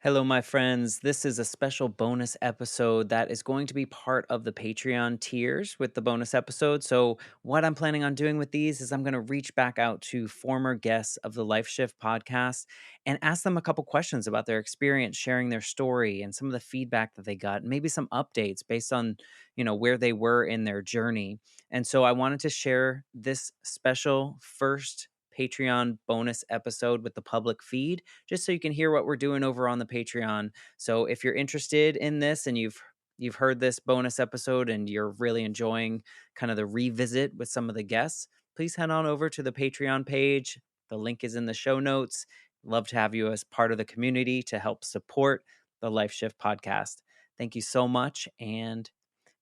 Hello, my friends. This is a special bonus episode that is going to be part of the Patreon tiers with the bonus episode. So, what I'm planning on doing with these is I'm going to reach back out to former guests of the Life Shift podcast and ask them a couple questions about their experience, sharing their story and some of the feedback that they got, and maybe some updates based on, where they were in their journey. And so, I wanted to share this special first Patreon bonus episode with the public feed just so you can hear what we're doing over on the Patreon. So if you're interested in this and you've heard this bonus episode and you're really enjoying kind of the revisit with some of the guests, please head on over to the Patreon page. The link is in the show notes. Love to have you as part of the community to help support the Life Shift podcast. Thank you so much, and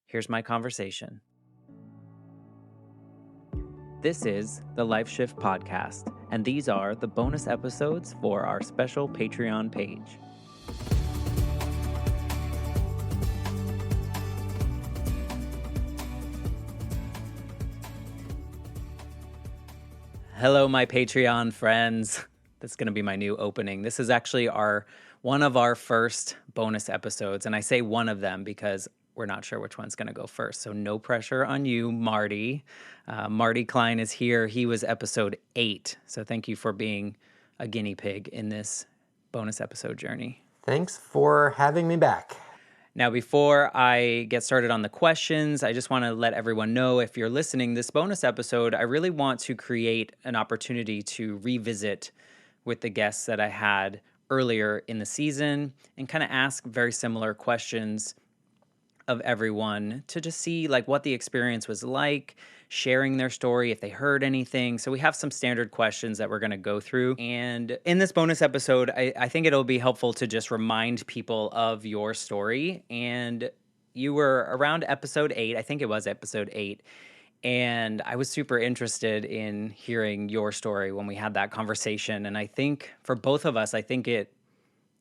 here's my conversation. This is the Life Shift podcast, and these are the bonus episodes for our special Patreon page. Hello, my Patreon friends. That's going to be my new opening. This is actually one of our first bonus episodes, and I say one of them because we're not sure which one's going to go first. So no pressure on you, Marty. Marty Klein is here. He was episode 8. So thank you for being a guinea pig in this bonus episode journey. Thanks for having me back. Now, before I get started on the questions, I just want to let everyone know, if you're listening this bonus episode, I really want to create an opportunity to revisit with the guests that I had earlier in the season and kind of ask very similar questions of everyone to just see like what the experience was like, sharing their story, if they heard anything. So we have some standard questions that we're going to go through. And in this bonus episode, I think it'll be helpful to just remind people of your story. And you were around episode 8. I think it was episode 8. And I was super interested in hearing your story when we had that conversation. And I think for both of us, I think it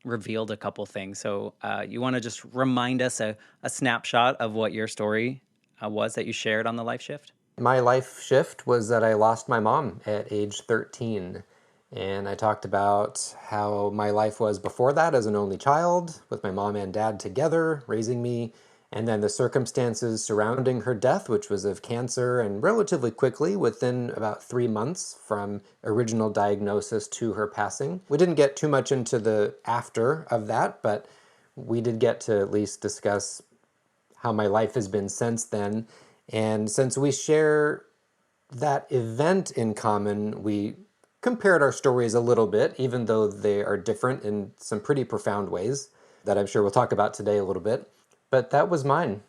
revealed a couple things. So you want to just remind us a snapshot of what your story was that you shared on the Life Shift? My life shift was that I lost my mom at age 13. And I talked about how my life was before that as an only child, with my mom and dad together, raising me, and then the circumstances surrounding her death, which was of cancer, and relatively quickly, within about 3 months from original diagnosis to her passing. We didn't get too much into the after of that, but we did get to at least discuss how my life has been since then. And since we share that event in common, we compared our stories a little bit, even though they are different in some pretty profound ways that I'm sure we'll talk about today a little bit. But that was mine.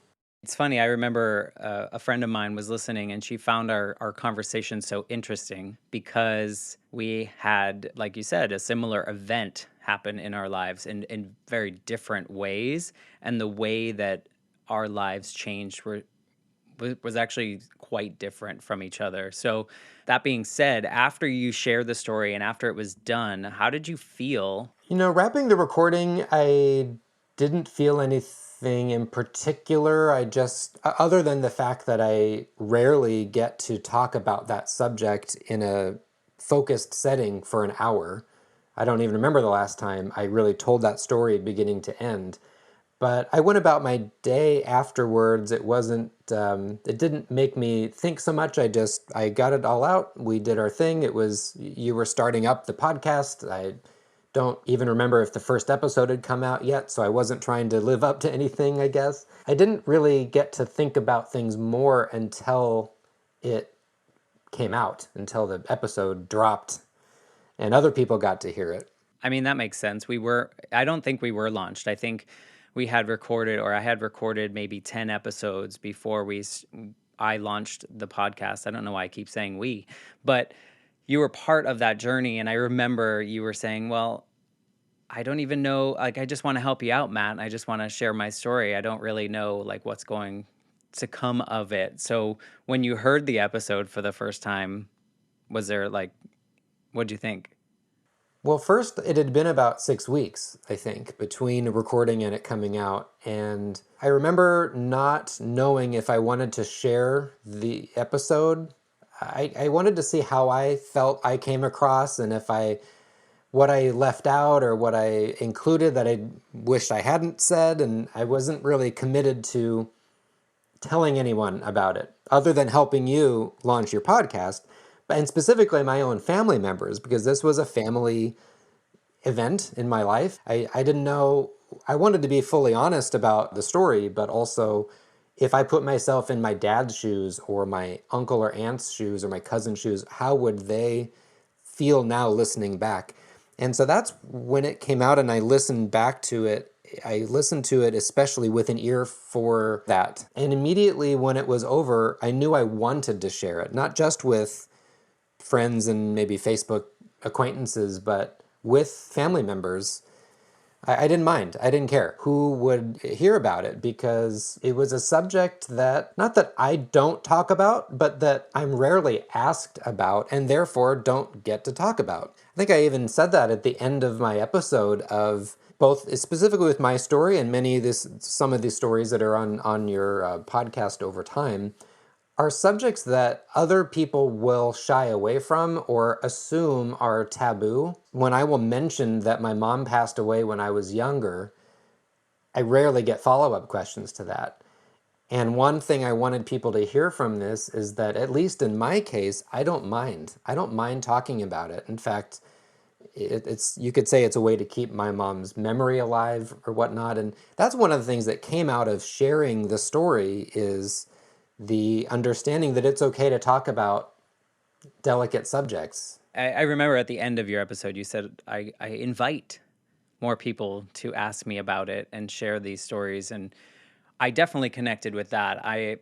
It's funny. I remember a friend of mine was listening and she found our conversation so interesting because we had, like you said, a similar event happen in our lives in very different ways. And the way that our lives changed was actually quite different from each other. So that being said, after you shared the story and after it was done, how did you feel? Wrapping the recording, I didn't feel anything in particular. I just, other than the fact that I rarely get to talk about that subject in a focused setting for an hour. I don't even remember the last time I really told that story beginning to end. But I went about my day afterwards. It wasn't, it didn't make me think so much. I got it all out. We did our thing. You were starting up the podcast. I don't even remember if the first episode had come out yet, so I wasn't trying to live up to anything, I guess. I didn't really get to think about things more until it came out, until the episode dropped and other people got to hear it. I mean, that makes sense. I don't think we were launched. I think I had recorded maybe 10 episodes before I launched the podcast. I don't know why I keep saying we, but you were part of that journey. And I remember you were saying, well, I don't even know, like, I just want to help you out, Matt. I just want to share my story. I don't really know like what's going to come of it. So when you heard the episode for the first time, was there like, what'd you think? Well, first, it had been about 6 weeks, I think, between recording and it coming out. And I remember not knowing if I wanted to share the episode. I wanted to see how I felt I came across and if I what I left out or what I included that I wished I hadn't said, and I wasn't really committed to telling anyone about it other than helping you launch your podcast, and specifically my own family members, because this was a family event in my life. I didn't know, I wanted to be fully honest about the story, but also if I put myself in my dad's shoes or my uncle or aunt's shoes or my cousin's shoes, how would they feel now listening back? And so that's when it came out and I listened back to it. I listened to it especially with an ear for that. And immediately when it was over, I knew I wanted to share it, not just with friends and maybe Facebook acquaintances, but with family members. I didn't mind. I didn't care who would hear about it because it was a subject that, not that I don't talk about, but that I'm rarely asked about and therefore don't get to talk about. I think I even said that at the end of my episode of both specifically with my story and some of these stories that are on your podcast over time are subjects that other people will shy away from or assume are taboo. When I will mention that my mom passed away when I was younger, I rarely get follow-up questions to that. And one thing I wanted people to hear from this is that, at least in my case, I don't mind. I don't mind talking about it. In fact, it's you could say it's a way to keep my mom's memory alive or whatnot. And that's one of the things that came out of sharing the story is the understanding that it's okay to talk about delicate subjects. I remember at the end of your episode, you said, I invite more people to ask me about it and share these stories. And I definitely connected with that. I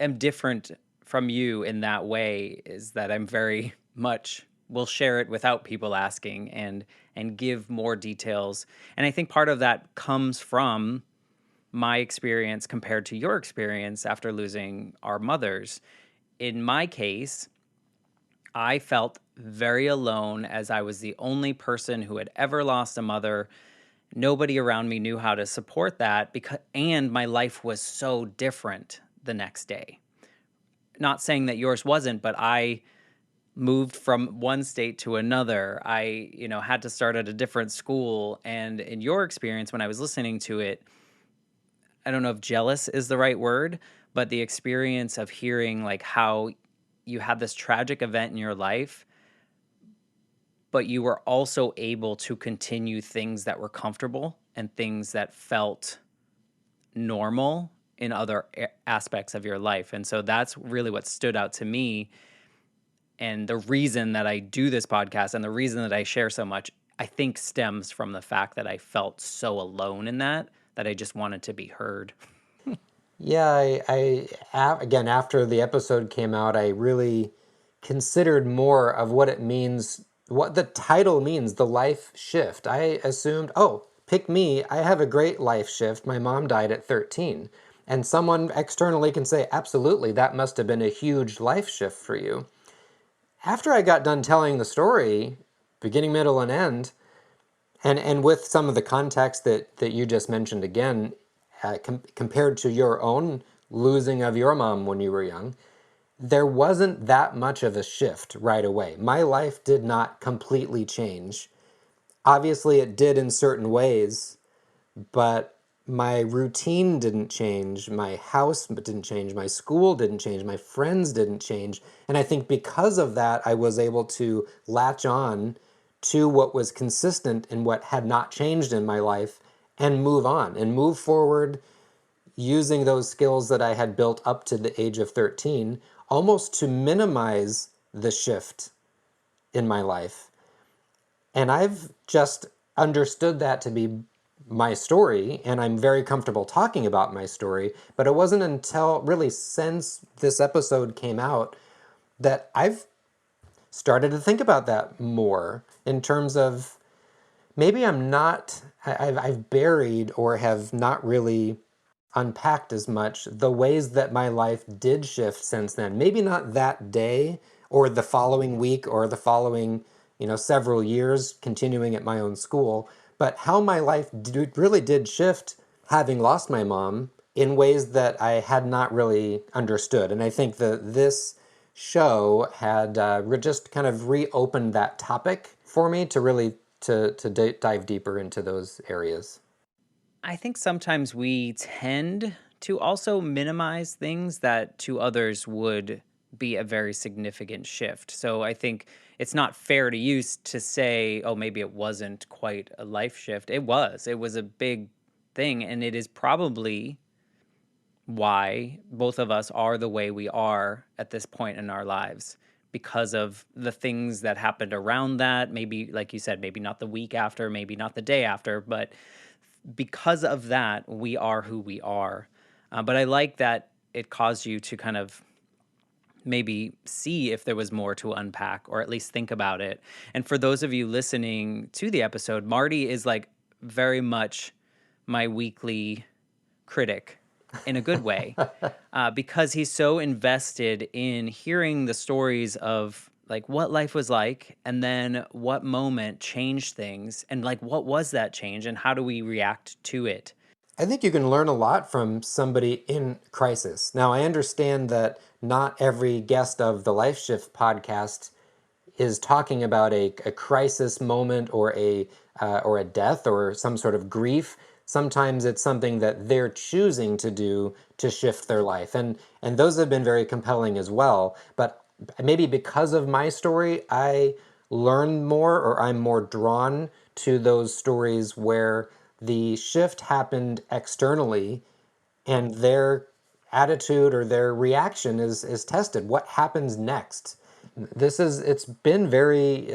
am different from you in that way, is that I'm very much will share it without people asking and give more details. And I think part of that comes from my experience compared to your experience after losing our mothers. In my case, I felt very alone as I was the only person who had ever lost a mother. Nobody around me knew how to support that and my life was so different the next day. Not saying that yours wasn't, but I moved from one state to another. I, had to start at a different school. And in your experience, when I was listening to it, I don't know if jealous is the right word, but the experience of hearing like how you had this tragic event in your life, but you were also able to continue things that were comfortable and things that felt normal in other aspects of your life. And so that's really what stood out to me. And the reason that I do this podcast and the reason that I share so much, I think stems from the fact that I felt so alone in that I just wanted to be heard. Yeah, again, after the episode came out, I really considered more of what it means, what the title means, the life shift. I assumed, oh, pick me. I have a great life shift. My mom died at 13. And someone externally can say, absolutely, that must have been a huge life shift for you. After I got done telling the story, beginning, middle, and end, and with some of the context that you just mentioned again, compared to your own losing of your mom when you were young, there wasn't that much of a shift right away. My life did not completely change. Obviously, it did in certain ways, but my routine didn't change. My house didn't change. My school didn't change. My friends didn't change. And I think because of that, I was able to latch on to what was consistent and what had not changed in my life and move on and move forward using those skills that I had built up to the age of 13, almost to minimize the shift in my life. And I've just understood that to be my story, and I'm very comfortable talking about my story. But it wasn't until really since this episode came out that I've started to think about that more in terms of maybe I've buried or have not really unpacked as much the ways that my life did shift since then. Maybe not that day or the following week or the following, several years continuing at my own school, but how my life really did shift having lost my mom in ways that I had not really understood. And I think that this show had just kind of reopened that topic for me to really dive deeper into those areas. I think sometimes we tend to also minimize things that to others would be a very significant shift. So I think it's not fair to use to say, oh, maybe it wasn't quite a life shift. It was. It was a big thing. And it is probably why both of us are the way we are at this point in our lives because of the things that happened around that. Maybe, like you said, maybe not the week after, maybe not the day after, but because of that, we are who we are. But I like that it caused you to kind of maybe see if there was more to unpack or at least think about it. And for those of you listening to the episode, Marty is like very much my weekly critic in a good way because he's so invested in hearing the stories of like what life was like and then what moment changed things and like what was that change and how do we react to it. I think you can learn a lot from somebody in crisis. Now, I understand that not every guest of the Life Shift podcast is talking about a crisis moment or a death or some sort of grief. Sometimes it's something that they're choosing to do to shift their life, and those have been very compelling as well. But maybe because of my story, I learn more, or I'm more drawn to those stories where the shift happened externally and their attitude or their reaction is tested. What happens next? It's been very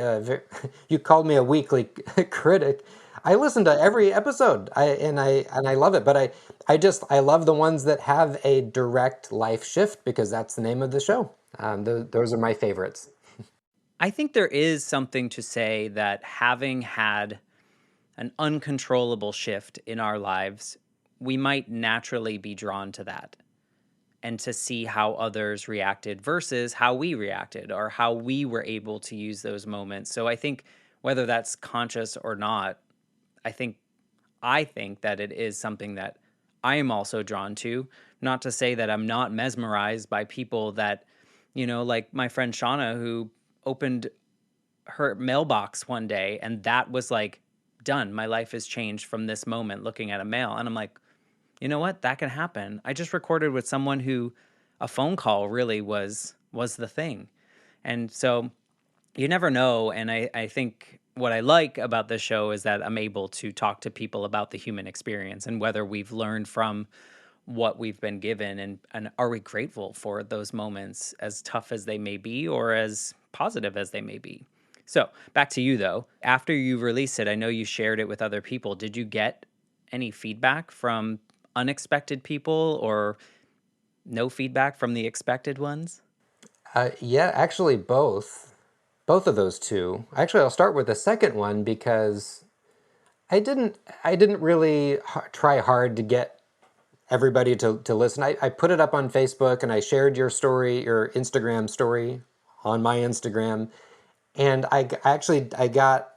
you called me a weekly critic. I listen to every episode. I love it, but I love the ones that have a direct life shift because that's the name of the show. Those are my favorites. I think there is something to say that having had an uncontrollable shift in our lives, we might naturally be drawn to that and to see how others reacted versus how we reacted or how we were able to use those moments. So I think whether that's conscious or not, I think I think that it is something that I am also drawn to. Not to say that I'm not mesmerized by people that, like my friend Shauna, who opened her mailbox one day and that was like, done. My life has changed from this moment looking at a mail. And I'm like, you know what? That can happen. I just recorded with someone who a phone call really was the thing. And so you never know. And I think what I like about this show is that I'm able to talk to people about the human experience and whether we've learned from what we've been given and are we grateful for those moments as tough as they may be or as positive as they may be. So back to you though. After you released it, I know you shared it with other people. Did you get any feedback from unexpected people or no feedback from the expected ones? Yeah, actually, both of those two. Actually, I'll start with the second one because I didn't really try hard to get everybody to listen. I put it up on Facebook and I shared your story, your Instagram story on my Instagram. And I got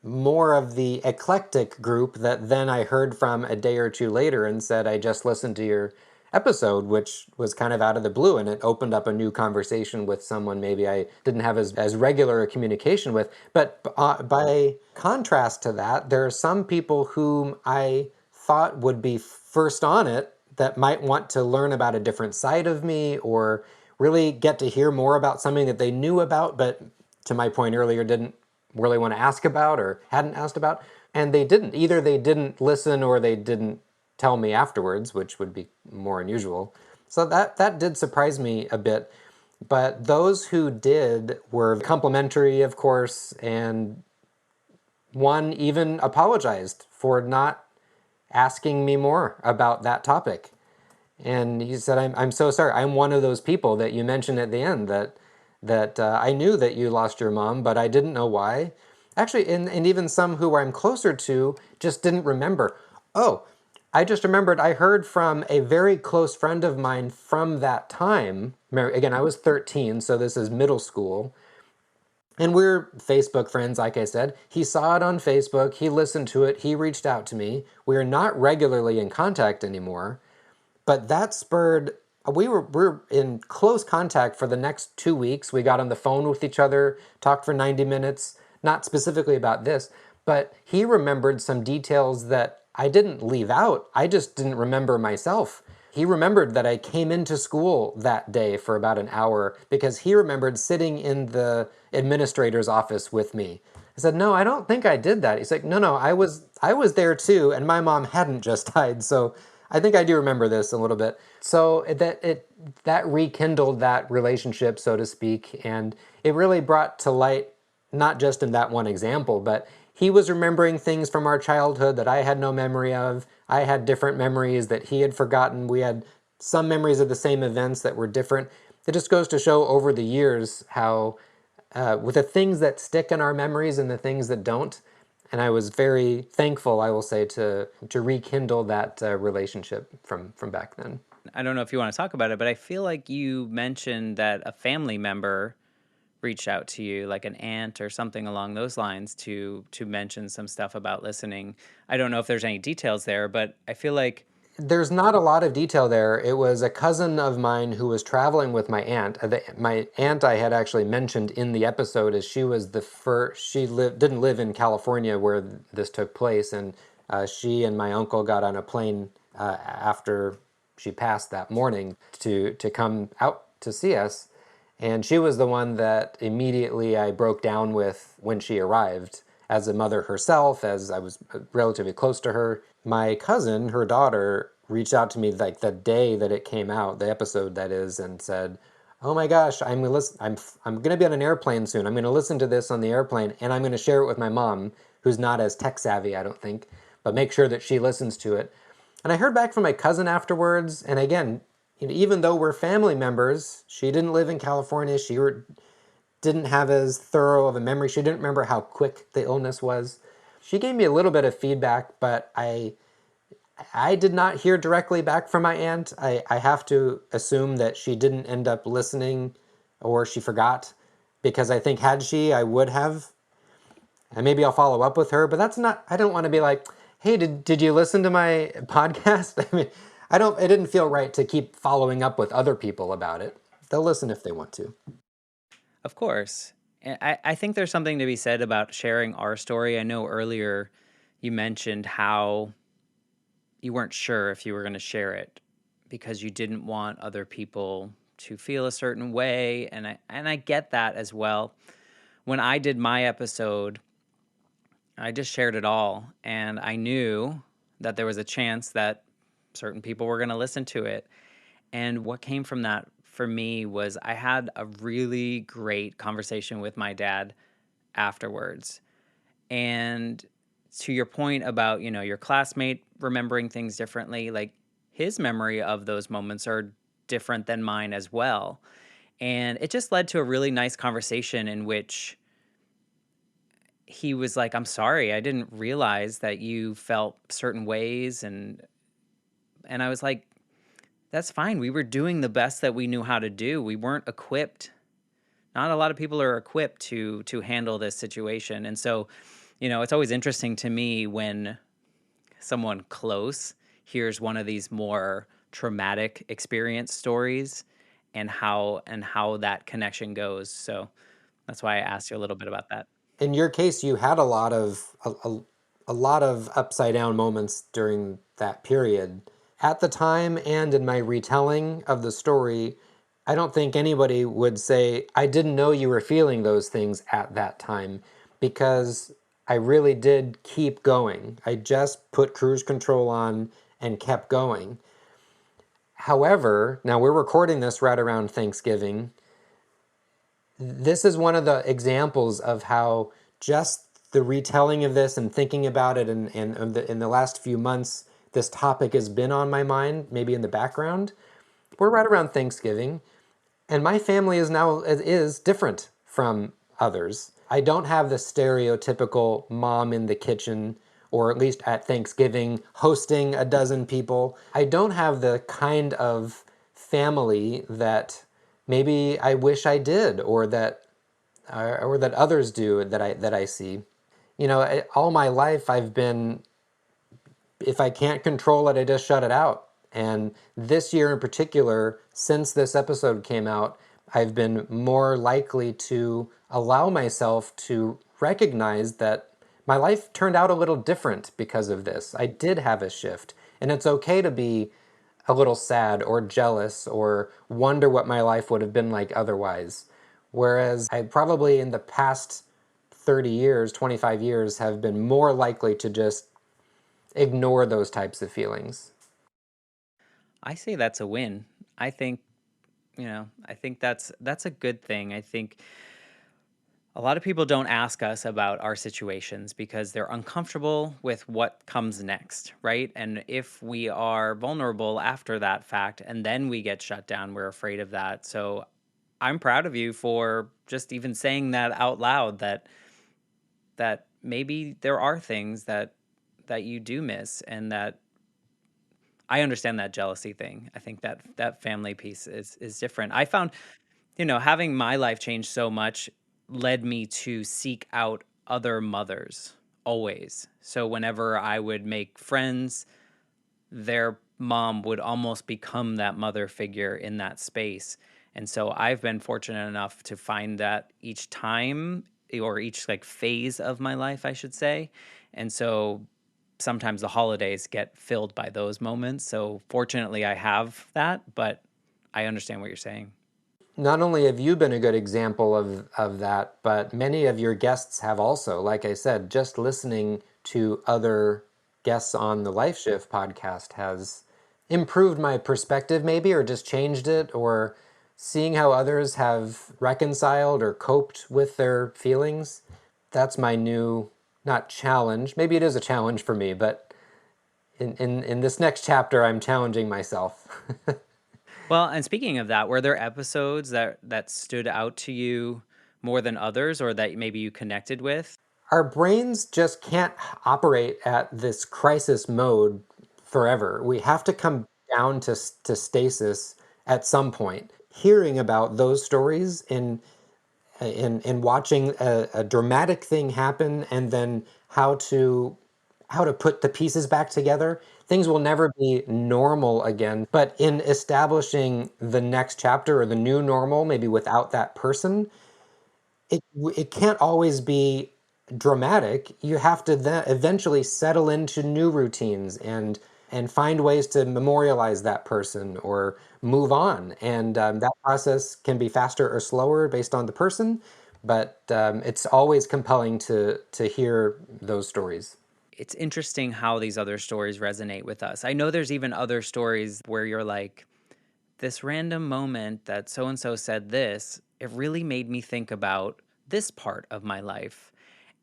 more of the eclectic group that then I heard from a day or two later and said, I just listened to your episode, which was kind of out of the blue. And it opened up a new conversation with someone maybe I didn't have as regular a communication with. But by contrast to that, there are some people whom I thought would be first on it that might want to learn about a different side of me or really get to hear more about something that they knew about, but to my point earlier, didn't really want to ask about or hadn't asked about. And they didn't. Either they didn't listen or they didn't tell me afterwards, which would be more unusual. So that did surprise me a bit. But those who did were complimentary, of course, and one even apologized for not asking me more about that topic. And he said, I'm so sorry. I'm one of those people that you mentioned at the end that I knew that you lost your mom, but I didn't know why. Actually, and even some who I'm closer to just didn't remember. Oh, I just remembered I heard from a very close friend of mine from that time. Again, I was 13, so this is middle school. And we're Facebook friends, like I said. He saw it on Facebook, he listened to it, he reached out to me. We are not regularly in contact anymore, but that spurred we're in close contact for the next 2 weeks. We got on the phone with each other, talked for 90 minutes, not specifically about this, but he remembered some details that I didn't leave out. I just didn't remember myself. He remembered that I came into school that day for about an hour because he remembered sitting in the administrator's office with me. I said, "No, I don't think I did that." He's like, "No, no, I was there too, and my mom hadn't just died, so I think I do remember this a little bit." So that rekindled that relationship, so to speak, and it really brought to light, not just in that one example, but he was remembering things from our childhood that I had no memory of. I had different memories that he had forgotten. We had some memories of the same events that were different. It just goes to show over the years how, with the things that stick in our memories and the things that don't. And I was very thankful, I will say, to rekindle that relationship from back then. I don't know if you want to talk about it, but I feel like you mentioned that a family member reached out to you, like an aunt or something along those lines, to mention some stuff about listening. I don't know if there's any details there, but I feel like There's not a lot of detail there. It was a cousin of mine who was traveling with my aunt. My aunt I had actually mentioned in the episode as she was the first. She didn't live in California where this took place, and she and my uncle got on a plane after she passed that morning to come out to see us. And she was the one that immediately I broke down with when she arrived. As a mother herself, as I was relatively close to her, my cousin, her daughter, reached out to me like the day that it came out, the episode that is, and said, "Oh my gosh, I'm gonna listen. I'm gonna be on an airplane soon. I'm gonna listen to this on the airplane, and I'm gonna share it with my mom, who's not as tech savvy, I don't think, but make sure that she listens to it." And I heard back from my cousin afterwards, and again, even though we're family members, she didn't live in California. Didn't have as thorough of a memory. She didn't remember how quick the illness was. She gave me a little bit of feedback, but I did not hear directly back from my aunt. I have to assume that she didn't end up listening or she forgot, because I think had she, I would have. And maybe I'll follow up with her, but that's not, I don't want to be like, "Hey, did you listen to my podcast?" I mean, it didn't feel right to keep following up with other people about it. They'll listen if they want to. of course. And I think there's something to be said about sharing our story. I know earlier you mentioned how you weren't sure if you were going to share it because you didn't want other people to feel a certain way, and I get that as well. When I did my episode, I just shared it all, and I knew that there was a chance that certain people were going to listen to it. And what came from that for me was I had a really great conversation with my dad afterwards. And to your point about, your classmate remembering things differently, like his memory of those moments are different than mine as well. And it just led to a really nice conversation in which he was like, "I'm sorry, I didn't realize that you felt certain ways." And I was like, "That's fine. We were doing the best that we knew how to do. We weren't equipped. Not a lot of people are equipped to handle this situation." And so, it's always interesting to me when someone close hears one of these more traumatic experience stories and how that connection goes. So that's why I asked you a little bit about that. In your case, you had a lot of upside down moments during that period. At the time and in my retelling of the story, I don't think anybody would say, "I didn't know you were feeling those things at that time," because I really did keep going. I just put cruise control on and kept going. However, now we're recording this right around Thanksgiving. This is one of the examples of how just the retelling of this and thinking about it, and in the last few months, this topic has been on my mind, maybe in the background. We're right around Thanksgiving, and my family is different from others. I don't have the stereotypical mom in the kitchen, or at least at Thanksgiving, hosting a dozen people. I don't have the kind of family that maybe I wish I did, or that others do, that I see. All my life I've been, if I can't control it, I just shut it out. And this year in particular, since this episode came out, I've been more likely to allow myself to recognize that my life turned out a little different because of this. I did have a shift, and it's okay to be a little sad or jealous or wonder what my life would have been like otherwise. Whereas I probably in the past 30 years, 25 years have been more likely to just ignore those types of feelings. I say that's a win. I think, I think that's a good thing. I think a lot of people don't ask us about our situations because they're uncomfortable with what comes next, right? And if we are vulnerable after that fact and then we get shut down, we're afraid of that. So I'm proud of you for just even saying that out loud, that maybe there are things that you do miss, and that I understand that jealousy thing. I think that family piece is different. I found, having my life change so much led me to seek out other mothers always. So whenever I would make friends, their mom would almost become that mother figure in that space. And so I've been fortunate enough to find that each time, or each like phase of my life, I should say. And so sometimes the holidays get filled by those moments. So fortunately I have that, but I understand what you're saying. Not only have you been a good example of that, but many of your guests have also. Like I said, just listening to other guests on the Life Shift podcast has improved my perspective, maybe, or just changed it, or seeing how others have reconciled or coped with their feelings. That's my new, not challenge. Maybe it is a challenge for me, but in this next chapter, I'm challenging myself. Well, and speaking of that, were there episodes that stood out to you more than others, or that maybe you connected with? Our brains just can't operate at this crisis mode forever. We have to come down to stasis at some point. Hearing about those stories and watching a dramatic thing happen, and then how to put the pieces back together. Things will never be normal again, but in establishing the next chapter or the new normal, maybe without that person, it can't always be dramatic. You have to then eventually settle into new routines and find ways to memorialize that person or move on. And that process can be faster or slower based on the person, but it's always compelling to hear those stories. It's interesting how these other stories resonate with us. I know there's even other stories where you're like, this random moment that so and so said this, it really made me think about this part of my life.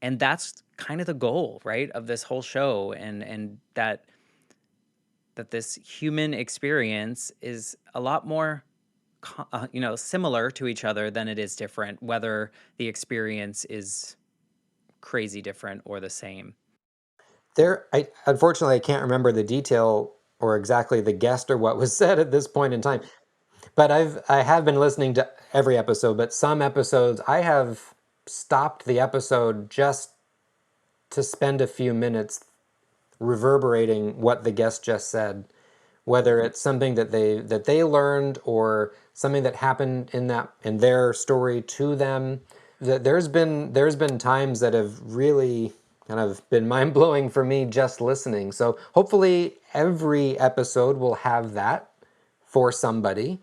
And that's kind of the goal, right, of this whole show, and that this human experience is a lot more similar to each other than it is different, whether the experience is crazy different or the same. I unfortunately I can't remember the detail or exactly the guest or what was said at this point in time. But I have been listening to every episode, but some episodes I have stopped the episode just to spend a few minutes reverberating what the guest just said, whether it's something that they learned or something that happened in their story to them. That there's been times that have really kind of been mind blowing for me just listening. So hopefully every episode will have that for somebody,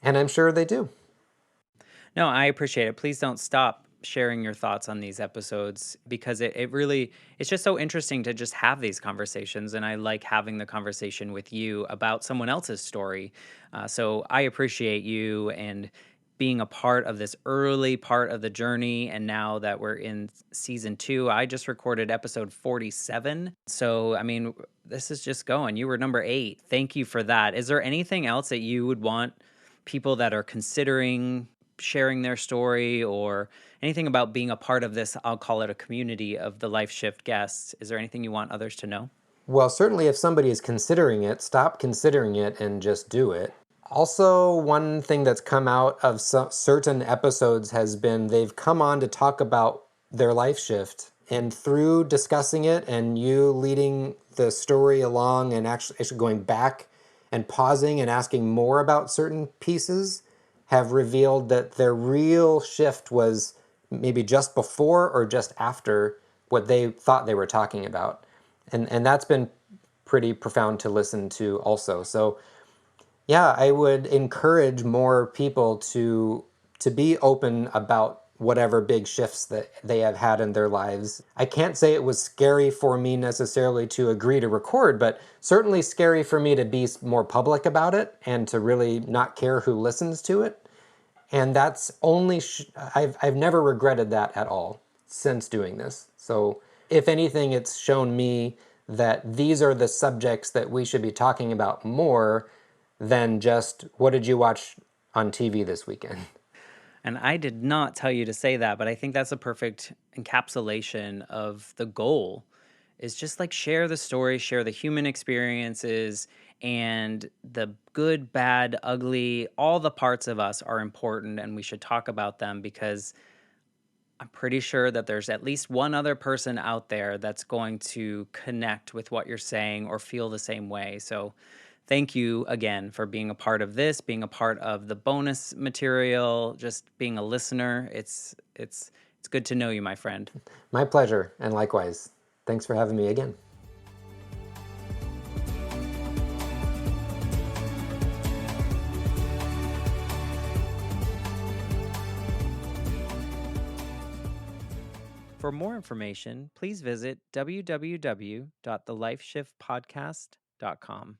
and I'm sure they do. No, I appreciate it. Please don't stop sharing your thoughts on these episodes, because it really, it's just so interesting to just have these conversations. And I like having the conversation with you about someone else's story. So I appreciate you and being a part of this early part of the journey. And now that we're in season 2, I just recorded episode 47. So, I mean, this is just going. You were number 8. Thank you for that. Is there anything else that you would want people that are considering sharing their story, or anything about being a part of this, I'll call it a community of the Life Shift guests? Is there anything you want others to know? Well, certainly if somebody is considering it, stop considering it and just do it. Also, one thing that's come out of certain episodes has been they've come on to talk about their life shift. And through discussing it and you leading the story along and actually going back and pausing and asking more about certain pieces have revealed that their real shift was maybe just before or just after what they thought they were talking about. And that's been pretty profound to listen to also. So yeah, I would encourage more people to be open about whatever big shifts that they have had in their lives. I can't say it was scary for me necessarily to agree to record, but certainly scary for me to be more public about it and to really not care who listens to it. And that's only I've never regretted that at all since doing this. So if anything, it's shown me that these are the subjects that we should be talking about more than just what did you watch on TV this weekend. And I did not tell you to say that, but I think that's a perfect encapsulation of the goal is just like share the story, share the human experiences and the good, bad, ugly, all the parts of us are important and we should talk about them because I'm pretty sure that there's at least one other person out there that's going to connect with what you're saying or feel the same way. So, thank you again for being a part of this, being a part of the bonus material, just being a listener. It's good to know you, my friend. My pleasure, and likewise. Thanks for having me again. For more information, please visit www.thelifeshiftpodcast.com.